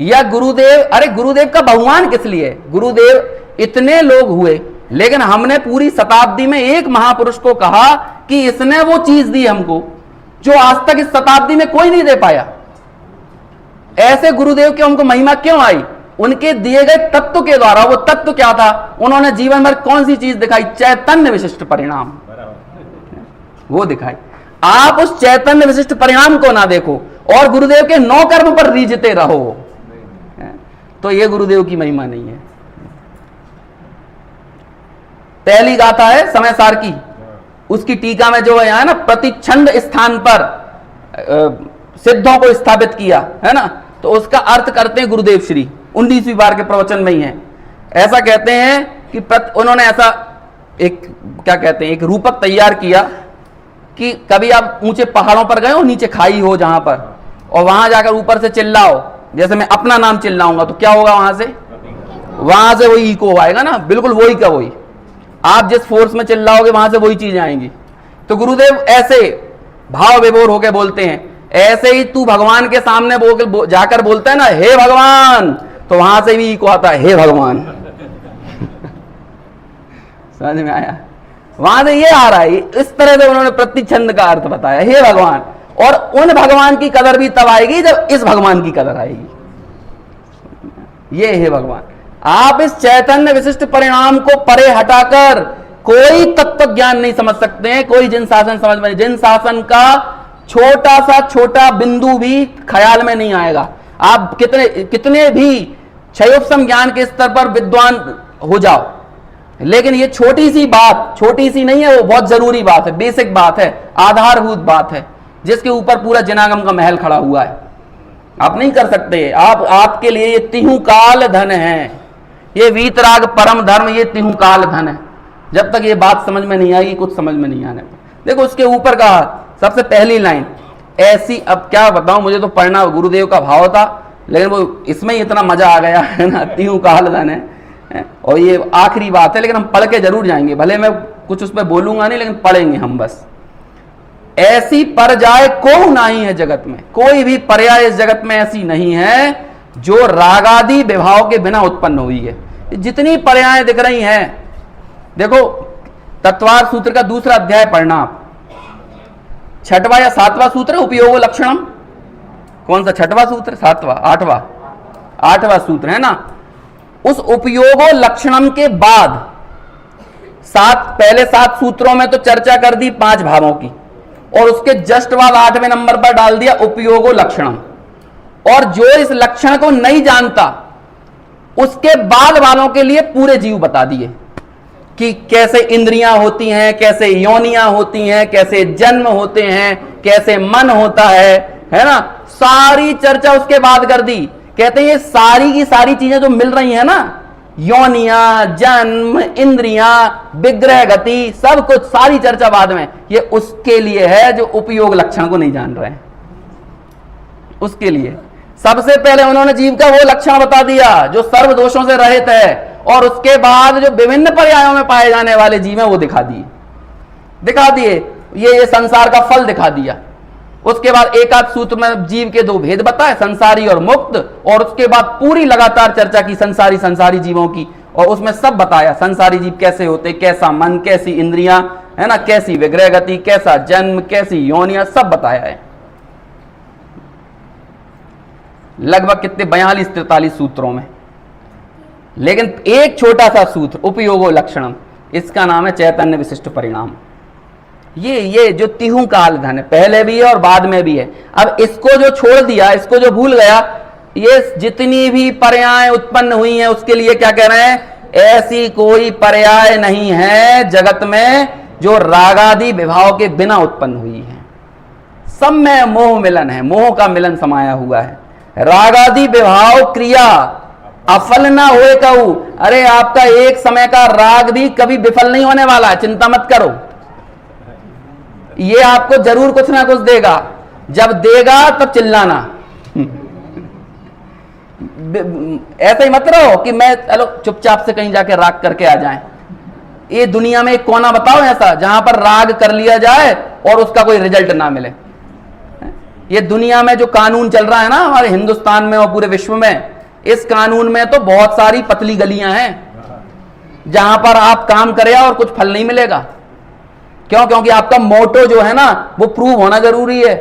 या गुरुदेव, अरे गुरुदेव का बहुमान किस लिए? गुरुदेव इतने लोग हुए, लेकिन हमने पूरी शताब्दी में एक महापुरुष को कहा कि इसने वो चीज दी हमको जो आज तक इस शताब्दी में कोई नहीं दे पाया। ऐसे गुरुदेव की हमको महिमा क्यों आई? उनके दिए गए तत्व के द्वारा। वो तत्व क्या था? उन्होंने जीवन भर कौन सी चीज दिखाई? चैतन्य विशिष्ट परिणाम, वो दिखाई। आप उस चैतन्य विशिष्ट परिणाम को ना देखो और गुरुदेव के 9 कर्म पर रीझते रहो, तो ये गुरुदेव की महिमा नहीं है। पहली गाथा है समय सार की, उसकी टीका में जो है ना, प्रतिच्छंद स्थान पर सिद्धों को स्थापित किया है ना, तो उसका अर्थ करते हैं गुरुदेव श्री, 19वीं बार के प्रवचन में ही है। ऐसा कहते हैं कि उन्होंने ऐसा एक क्या कहते हैं, एक रूपक तैयार किया कि कभी आप ऊंचे पहाड़ों पर गए हो, नीचे खाई हो जहां पर, और वहां जाकर ऊपर से चिल्लाओ, जैसे मैं अपना नाम चिल्लाऊंगा तो क्या होगा? वहां से वही इको आएगा ना, बिल्कुल वही का वही। आप जिस फोर्स में चिल्लाओगे वहां से वही चीजें आएंगी। तो गुरुदेव ऐसे भाव विभोर होकर बोलते हैं। ऐसे ही तू भगवान के सामने जाकर बोलता है ना, हे भगवान, तो वहां से भी इको आता है, हे भगवान। समझ में आया? वहां से ये आ रहा है। इस तरह से उन्होंने प्रतिच्छंद का अर्थ बताया, हे भगवान। और उन भगवान की कदर भी तब आएगी जब इस भगवान की कदर आएगी। ये है भगवान। आप इस चैतन्य विशिष्ट परिणाम को परे हटाकर कोई तत्व ज्ञान नहीं समझ सकते हैं, कोई जिन शासन समझ में, जिन शासन का छोटा सा छोटा बिंदु भी ख्याल में नहीं आएगा। आप कितने भी क्षयोपम ज्ञान के स्तर पर विद्वान हो जाओ, लेकिन ये छोटी सी बात, छोटी सी नहीं है, वो बहुत जरूरी बात है, बेसिक बात है, आधारभूत बात है, जिसके ऊपर पूरा जनागम का महल खड़ा हुआ है। आप नहीं कर सकते। आपके लिए ये तिहु काल धन है, ये वीतराग परम धर्म, ये तिहु काल धन है। जब तक ये बात समझ में नहीं आएगी, कुछ समझ में नहीं आने। देखो उसके ऊपर का सबसे पहली लाइन ऐसी, अब क्या बताऊं, मुझे तो पढ़ना गुरुदेव का भाव था, लेकिन वो इसमें ही इतना मजा आ गया है ना, तिहु काल धन है। और ये आखिरी बात है, लेकिन हम पढ़ के जरूर जाएंगे, भले मैं कुछ उस पर बोलूंगा नहीं, लेकिन पढ़ेंगे हम बस। ऐसी पर जाए को नहीं है जगत में, कोई भी पर्याय इस जगत में ऐसी नहीं है जो रागादि विभाव के बिना उत्पन्न हुई है। जितनी पर्याय दिख रही हैं, देखो तत्वार सूत्र का दूसरा अध्याय पढ़ना आप, 6वां या 7वां सूत्र है उपयोग लक्षणम। कौन सा 6वां सूत्र? 7वां, 8वां सूत्र है ना। उस उपयोगो लक्षणम के बाद पहले 7 सूत्रों में तो चर्चा कर दी 5 भावों की, और उसके जस्ट बाद 8वें नंबर पर डाल दिया उपयोगो लक्षणम। और जो इस लक्षण को नहीं जानता उसके बाद वालों के लिए पूरे जीव बता दिए कि कैसे इंद्रियां होती हैं, कैसे योनियां होती हैं, कैसे जन्म होते हैं, कैसे मन होता है ना। सारी चर्चा उसके बाद कर दी। कहते हैं ये सारी की सारी चीजें जो मिल रही हैं ना, योनियां, जन्म, इंद्रियां, विग्रह गति, सब कुछ, सारी चर्चा बाद में, ये उसके लिए है जो उपयोग लक्षण को नहीं जान रहे हैं। उसके लिए सबसे पहले उन्होंने जीव का वो लक्षण बता दिया जो सर्व दोषों से रहित है, और उसके बाद जो विभिन्न पर्यायों में पाए जाने वाले जीव हैं वो दिखा दिए। ये संसार का फल दिखा दिया। उसके बाद एक आध सूत्र में जीव के 2 भेद बताए, संसारी और मुक्त, और उसके बाद पूरी लगातार चर्चा की संसारी जीवों की, और उसमें सब बताया संसारी जीव कैसे होते, कैसा मन, कैसी इंद्रियां, है ना, कैसी विग्रह गति, कैसा जन्म, कैसी योनियां, सब बताया है। लगभग कितने 42-43 सूत्रों में। लेकिन एक छोटा सा सूत्र उपयोगो लक्षणम, इसका नाम है चैतन्य विशिष्ट परिणाम। ये जो तिहु काल धन है, पहले भी है और बाद में भी है। अब इसको जो छोड़ दिया, इसको जो भूल गया, ये जितनी भी पर्याय उत्पन्न हुई हैं उसके लिए क्या कह रहे हैं, ऐसी कोई पर्याय नहीं है जगत में जो रागादि विभाव के बिना उत्पन्न हुई है। सब में मोह मिलन है, मोह का मिलन समाया हुआ है। रागादि विभाव क्रिया अफल ना होए कहू, अरे आपका एक समय का राग भी कभी विफल नहीं होने वाला है, चिंता मत करो। ये आपको जरूर कुछ ना कुछ देगा, जब देगा तब चिल्लाना। ऐसा ही मत रहो कि मैं चलो चुपचाप से कहीं जाके राग करके आ जाएं। ये दुनिया में एक कोना बताओ ऐसा जहां पर राग कर लिया जाए और उसका कोई रिजल्ट ना मिले। ये दुनिया में जो कानून चल रहा है ना हमारे हिंदुस्तान में और पूरे विश्व में, इस कानून में तो बहुत सारी पतली गलियां हैं जहां पर आप काम करें और कुछ फल नहीं मिलेगा। क्यों? क्योंकि आपका मोटो जो है ना वो प्रूव होना जरूरी है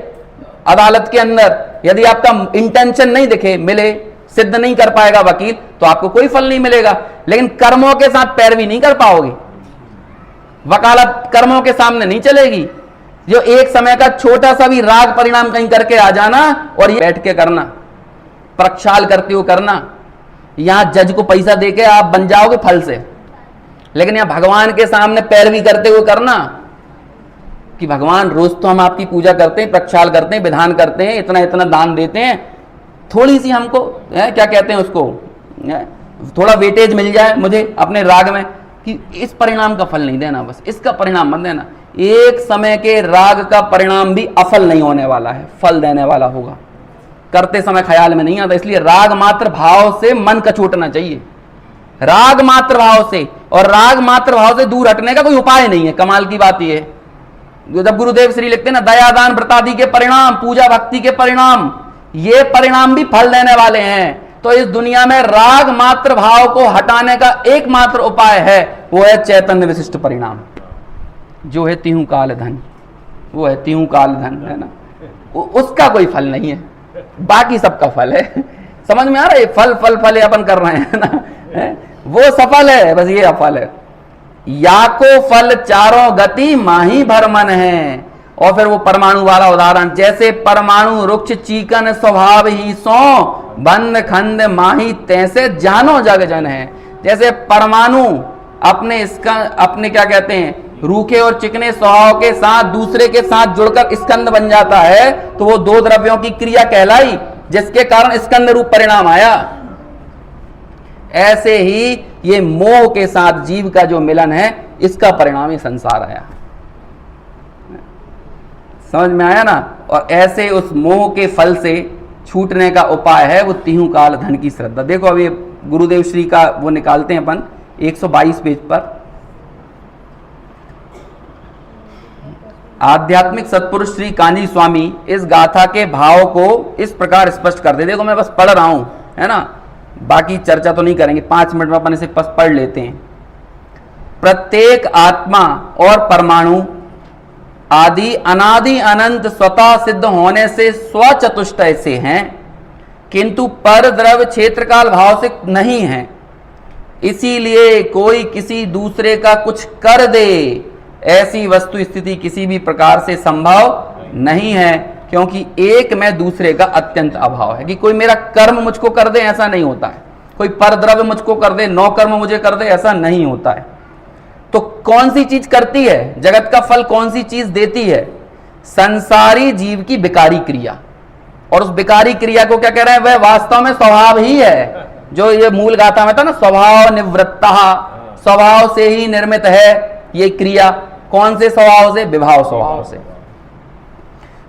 अदालत के अंदर। यदि आपका इंटेंशन नहीं दिखे, मिले, सिद्ध नहीं कर पाएगा वकील, तो आपको कोई फल नहीं मिलेगा। लेकिन कर्मों के साथ पैरवी नहीं कर पाओगे, वकालत कर्मों के सामने नहीं चलेगी। जो एक समय का छोटा सा भी राग परिणाम कहीं करके आ जाना और ये बैठ के करना, प्रक्षाल करते हुए करना, यहां जज को पैसा देके आप बन जाओगे फल से। लेकिन यहां भगवान के सामने पैरवी करते हुए करना कि भगवान रोज तो हम आपकी पूजा करते हैं, प्रक्षाल करते हैं, विधान करते हैं, इतना इतना दान देते हैं, थोड़ी सी हमको क्या कहते हैं उसको, थोड़ा वेटेज मिल जाए मुझे अपने राग में, कि इस परिणाम का फल नहीं देना, बस इसका परिणाम मत देना। एक समय के राग का परिणाम भी अफल नहीं होने वाला है, फल देने वाला होगा। करते समय ख्याल में नहीं आता, इसलिए राग मात्र भाव से मन कचोटना चाहिए, राग मात्र भाव से। और राग मात्र भाव से दूर हटने का कोई उपाय नहीं है। कमाल की बात यह है, जब गुरुदेव श्री लिखते हैं ना, दयादान व्रतादि के परिणाम, पूजा भक्ति के परिणाम, ये परिणाम भी फल देने वाले हैं। तो इस दुनिया में राग मात्र भाव को हटाने का एकमात्र उपाय है, वो है चैतन्य विशिष्ट परिणाम, जो है तिहु काल धन। वो है तिहु काल धन, है ना, उसका कोई फल नहीं है, बाकी सबका फल है। समझ में आ रहा है? फल फल फल अपन कर रहे हैं ना, है? वो सफल है, बस ये अफल है। या को फल चारों गति माही भरमन है। और फिर वो परमाणु वाला उदाहरण, जैसे परमाणु रुक्ष चीकन स्वभाव ही सो, बंद खंड माही तैसे जानो जग जन है। जैसे परमाणु अपने क्या कहते हैं, रूखे और चिकने स्वभाव के साथ दूसरे के साथ जुड़कर स्कंद बन जाता है, तो वो दो द्रव्यों की क्रिया कहलाई, जिसके कारण स्कंद रूप परिणाम आया। ऐसे ही ये मोह के साथ जीव का जो मिलन है, इसका परिणाम ये संसार आया। समझ में आया ना? और ऐसे उस मोह के फल से छूटने का उपाय है वो तिहु काल धन की श्रद्धा। देखो अभी गुरुदेव श्री का वो निकालते हैं अपन 122 पेज पर। आध्यात्मिक सत्पुरुष श्री कांजी स्वामी इस गाथा के भाव को इस प्रकार स्पष्ट करते। देखो मैं बस पढ़ रहा हूं, है ना, बाकी चर्चा तो नहीं करेंगे, 5 मिनट में अपन इसे बस पढ़ लेते हैं। प्रत्येक आत्मा और परमाणु आदि अनादि अनंत स्वतः सिद्ध होने से स्वचतुष्टय से हैं, किंतु पर द्रव्य क्षेत्र काल भाव से नहीं है। इसीलिए कोई किसी दूसरे का कुछ कर दे, ऐसी वस्तु स्थिति किसी भी प्रकार से संभव नहीं है, क्योंकि एक में दूसरे का अत्यंत अभाव है। कि कोई मेरा कर्म मुझको कर दे, ऐसा नहीं होता है। कोई पर द्रव्य मुझको कर दे, नौ कर्म मुझे कर दे, ऐसा नहीं होता है। तो कौन सी चीज करती है, जगत का फल कौन सी चीज देती है? संसारी जीव की विकारी क्रिया। और उस विकारी क्रिया को क्या कह रहे हैं? वह वास्तव में स्वभाव ही है, जो ये मूल गाथा में था ना, स्वभाव निवृत्ता, स्वभाव से ही निर्मित है ये क्रिया। कौन से स्वभाव से? विभाव स्वभाव से।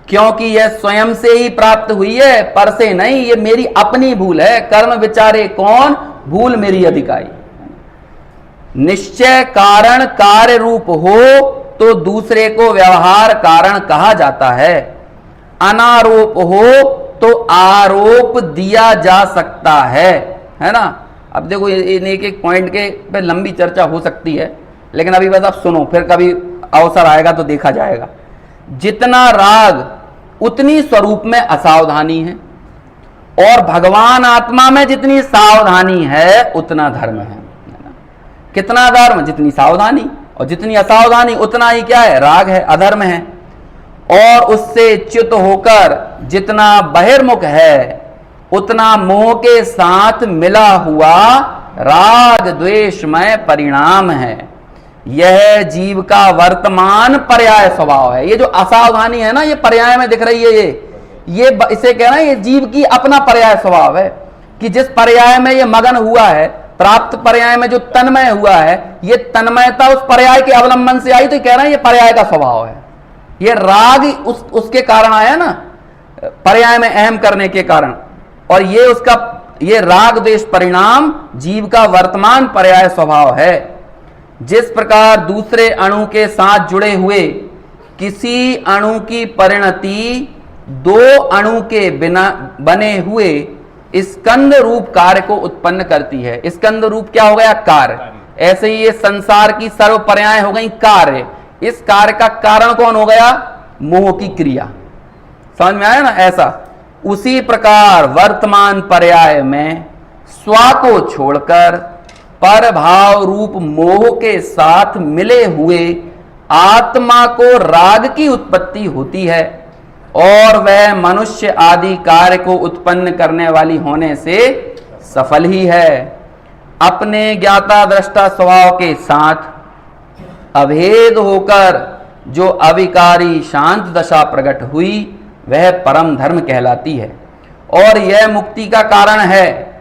क्योंकि यह स्वयं से ही प्राप्त हुई है, पर से नहीं। ये मेरी अपनी भूल है। कर्म विचारे कौन, भूल मेरी अधिकाई। निश्चय कारण कार्य रूप हो तो दूसरे को व्यवहार कारण कहा जाता है। अनारोप हो तो आरोप दिया जा सकता है ना। अब देखो एक एक पॉइंट के पे लंबी चर्चा हो सकती है, लेकिन अभी बस आप सुनो, फिर कभी अवसर आएगा तो देखा जाएगा। जितना राग उतनी स्वरूप में असावधानी है, और भगवान आत्मा में जितनी सावधानी है उतना धर्म है। कितना धर्म? जितनी सावधानी, और जितनी असावधानी उतना ही क्या है? राग है, अधर्म है। और उससे च्युत होकर जितना बहिर्मुख है उतना मोह के साथ मिला हुआ राग द्वेषमय परिणाम है। यह जीव का वर्तमान पर्याय स्वभाव है। ये जो असावधानी है ना, ये पर्याय में दिख रही है, ये इसे कहना है, ये जीव की अपना पर्याय स्वभाव है कि जिस पर्याय में ये मगन हुआ है, प्राप्त पर्याय में जो तन्मय हुआ है, ये तन्मयता उस पर्याय के अवलंबन से आई, तो कह रहे हैं ये पर्याय का स्वभाव है। ये राग उसके कारण आया ना, पर्याय में अहम करने के कारण, और ये राग द्वेष परिणाम जीव का वर्तमान पर्याय स्वभाव है। जिस प्रकार दूसरे अणु के साथ जुड़े हुए किसी अणु की परिणति दो अणु के बिना बने हुए स्कंद रूप कार्य को उत्पन्न करती है। स्कंद रूप क्या हो गया? कार्य। ऐसे ही ये संसार की सर्व पर्याय हो गई कार्य। इस कार्य का कारण कौन हो गया? मोह की क्रिया। समझ में आया ना? ऐसा उसी प्रकार वर्तमान पर्याय में स्व को छोड़कर पर भाव रूप मोह के साथ मिले हुए आत्मा को राग की उत्पत्ति होती है, और वह मनुष्य आदि कार्य को उत्पन्न करने वाली होने से सफल ही है। अपने ज्ञाता दृष्टा स्वभाव के साथ अभेद होकर जो अविकारी शांत दशा प्रकट हुई वह परम धर्म कहलाती है, और यह मुक्ति का कारण है।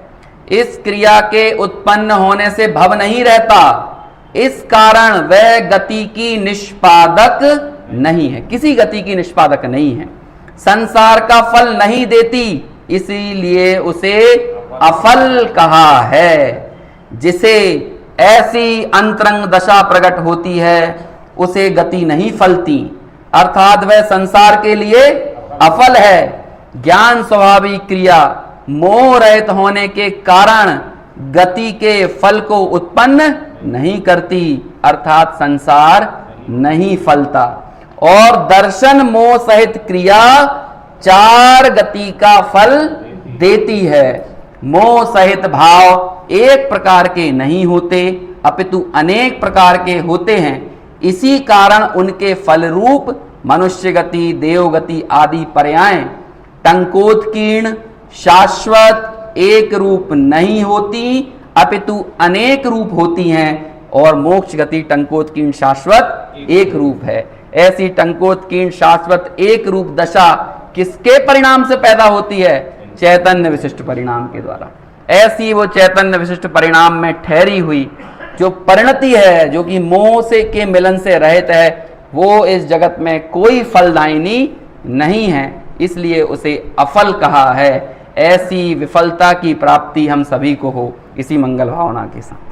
इस क्रिया के उत्पन्न होने से भव नहीं रहता, इस कारण वह गति की निष्पादक नहीं है, किसी गति की निष्पादक नहीं है, संसार का फल नहीं देती, इसीलिए उसे अफल कहा है। जिसे ऐसी अंतरंग दशा प्रकट होती है उसे गति नहीं फलती, अर्थात वह संसार के लिए अफल है। ज्ञान स्वाभाविक क्रिया मोह रहित होने के कारण गति के फल को उत्पन्न नहीं करती, अर्थात संसार नहीं फलता। और दर्शन मोह सहित क्रिया चार गति का फल देती है। मोह सहित भाव एक प्रकार के नहीं होते अपितु अनेक प्रकार के होते हैं, इसी कारण उनके फल रूप मनुष्य गति, देवगति आदि पर्याय टंकोत्कीर्ण शाश्वत एक रूप नहीं होती अपितु अनेक रूप होती हैं, और मोक्ष गति टंकोत्कीर्ण शाश्वत एक रूप है। ऐसी टंकोत्कीर्ण शाश्वत एक रूप दशा किसके परिणाम से पैदा होती है? चैतन्य विशिष्ट परिणाम के द्वारा। ऐसी वो चैतन्य विशिष्ट परिणाम में ठहरी हुई जो परिणति है, जो कि मोह से के मिलन से रहित है, वो इस जगत में कोई फलदायिनी नहीं है, इसलिए उसे अफल कहा है। ऐसी विफलता की प्राप्ति हम सभी को हो, इसी मंगल भावना के साथ।